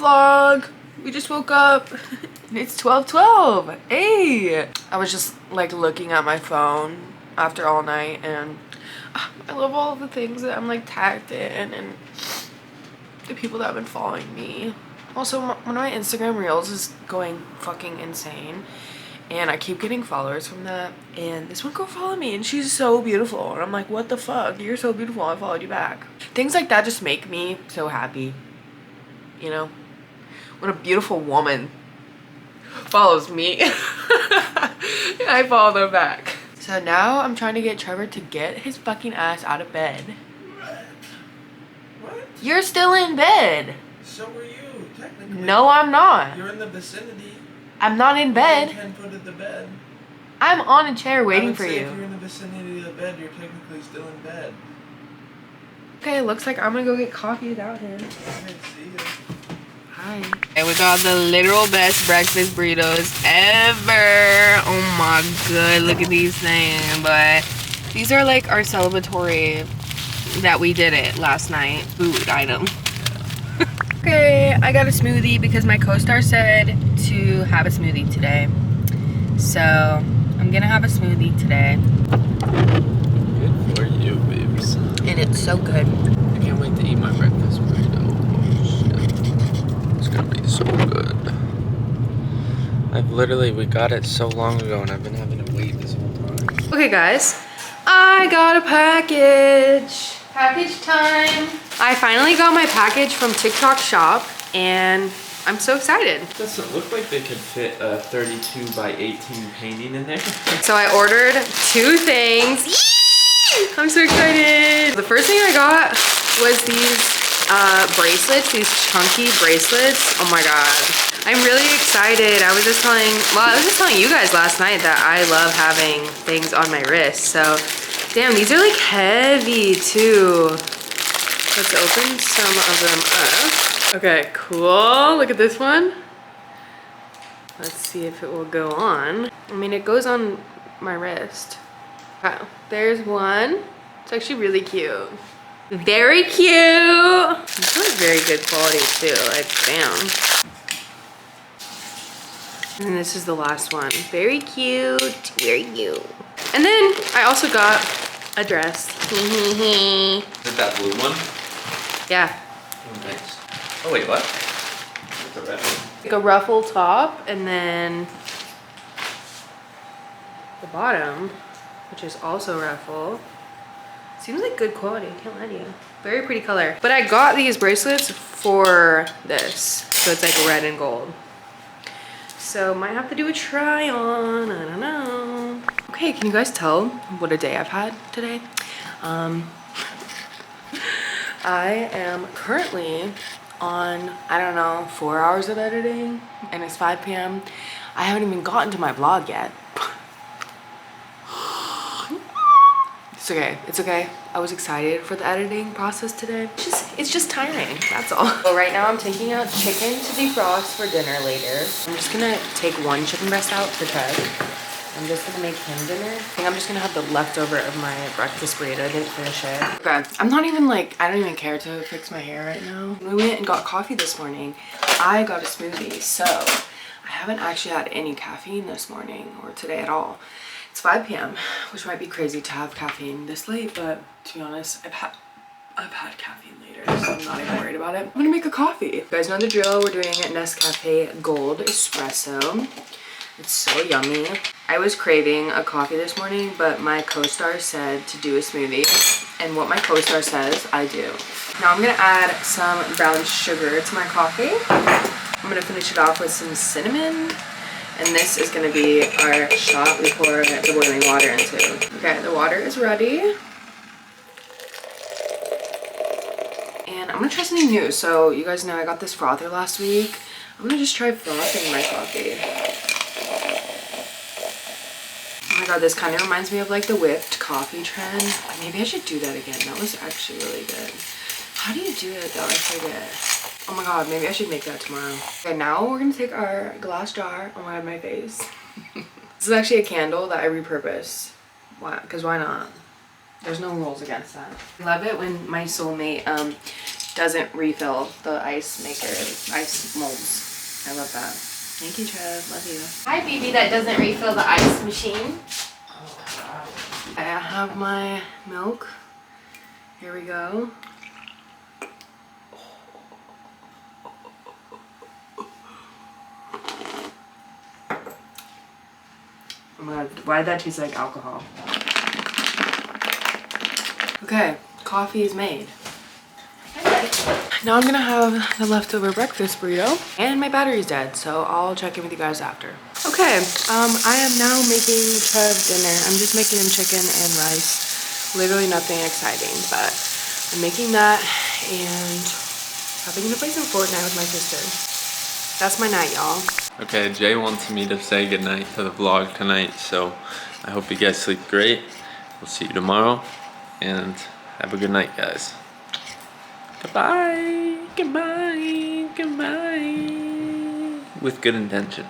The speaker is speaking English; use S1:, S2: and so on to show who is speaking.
S1: vlog. We just woke up. It's 12:12. Hey! I was just like looking at my phone after all night, and I love all of the things that I'm like tagged in and the people that have been following me. Also, one of my Instagram reels is going fucking insane, and I keep getting followers from that, and this one girl followed me and she's so beautiful, and I'm like, what the fuck, you're so beautiful, I followed you back. Things like that just make me so happy, you know, when a beautiful woman follows me. I follow them back. So now I'm trying to get Trevor to get his fucking ass out of bed.
S2: What?
S1: You're still in bed.
S2: So were you, technically.
S1: No, I'm not.
S2: You're in the vicinity.
S1: I'm not in bed.
S2: 10 foot of the bed.
S1: I'm on a chair waiting for
S2: If
S1: you.
S2: you're in the vicinity of the bed, you're technically still in bed.
S1: Okay, looks like I'm gonna go get coffee without him.
S2: Okay, see ya.
S1: Hi. And we got the literal best breakfast burritos ever. Oh my god, look at these things. But these are like our celebratory that we did it last night food item. Okay, I got a smoothie because my co-star said to have a smoothie today. So I'm gonna have a smoothie today.
S2: Good for you, babes.
S1: And it's so good.
S2: I can't wait to eat my breakfast burrito. Oh, shit. It's gonna be so good. We got it so long ago and I've been having to wait this whole time.
S1: Okay guys, I got a package. Package time. I finally got my package from TikTok Shop and I'm so excited.
S2: It doesn't look like they could fit a 32 by 18 painting in there.
S1: So I ordered 2 things. Yee! I'm so excited. The first thing I got was these bracelets, these chunky bracelets. Oh my god. I'm really excited. I was just telling you guys last night that I love having things on my wrist. So, damn, these are like heavy too. Let's open some of them up. Okay, cool. Look at this one. Let's see if it will go on. I mean, it goes on my wrist. Wow, there's one. It's actually really cute. Very cute. This one's very good quality too, like damn. And this is the last one. Very cute, very cute. And then I also got a dress.
S2: Is it that blue one?
S1: Yeah.
S2: Oh, nice. Oh, wait, what? What's the red one?
S1: Like a ruffle top, and then the bottom, which is also ruffle. Seems like good quality, I can't lie to you. Very pretty color. But I got these bracelets for this. So it's like red and gold. So might have to do a try on, I don't know. Okay, can you guys tell what a day I've had today? I am currently on, I don't know, 4 hours of editing, and it's 5 p.m. I haven't even gotten to my vlog yet. It's okay, it's okay. I was excited for the editing process today. It's just tiring, that's all. So right now I'm taking out chicken to defrost for dinner later. I'm just gonna take 1 chicken breast out for Trev. I'm just gonna make him dinner. I think I'm just gonna have the leftover of my breakfast burrito. I didn't finish it. Okay, I'm not even like, I don't even care to fix my hair right now. We went and got coffee this morning. I got a smoothie, so I haven't actually had any caffeine this morning or today at all. It's 5 p.m., which might be crazy to have caffeine this late, but to be honest, I've had caffeine later, so I'm not even worried about it. I'm gonna make a coffee. You guys know the drill. We're doing Nescafe Gold Espresso. It's so yummy. I was craving a coffee this morning, but my co-star said to do a smoothie, and what my co-star says, I do. Now I'm gonna add some brown sugar to my coffee. I'm gonna finish it off with some cinnamon. And this is gonna be our shot we pour the boiling water into. Okay, the water is ready. And I'm gonna try something new. So you guys know I got this frother last week. I'm gonna just try frothing my coffee. Oh my god, this kind of reminds me of like the whipped coffee trend. Maybe I should do that again. That was actually really good. How do you do it though? I forget. Oh my god, maybe I should make that tomorrow. Okay, now we're gonna take our glass jar. Oh my god, my face. This is actually a candle that I repurposed. Why? Because why not? There's no rules against that. I love it when my soulmate doesn't refill the ice maker, ice molds. I love that. Thank you, Trev. Love you. Hi, BB that doesn't refill the ice machine. I have my milk. Here we go. Oh my god, why did that taste like alcohol? Okay, coffee is made. Now I'm gonna have the leftover breakfast burrito and my battery's dead, so I'll check in with you guys after. Okay, I am now making Trev dinner. I'm just making him chicken and rice. Literally nothing exciting, but I'm making that and probably gonna play some Fortnite with my sister. That's my night, y'all.
S2: Okay, Jay wants me to say goodnight to the vlog tonight, so I hope you guys sleep great. We'll see you tomorrow, and have a good night, guys. Goodbye, goodbye, goodbye. With good intention.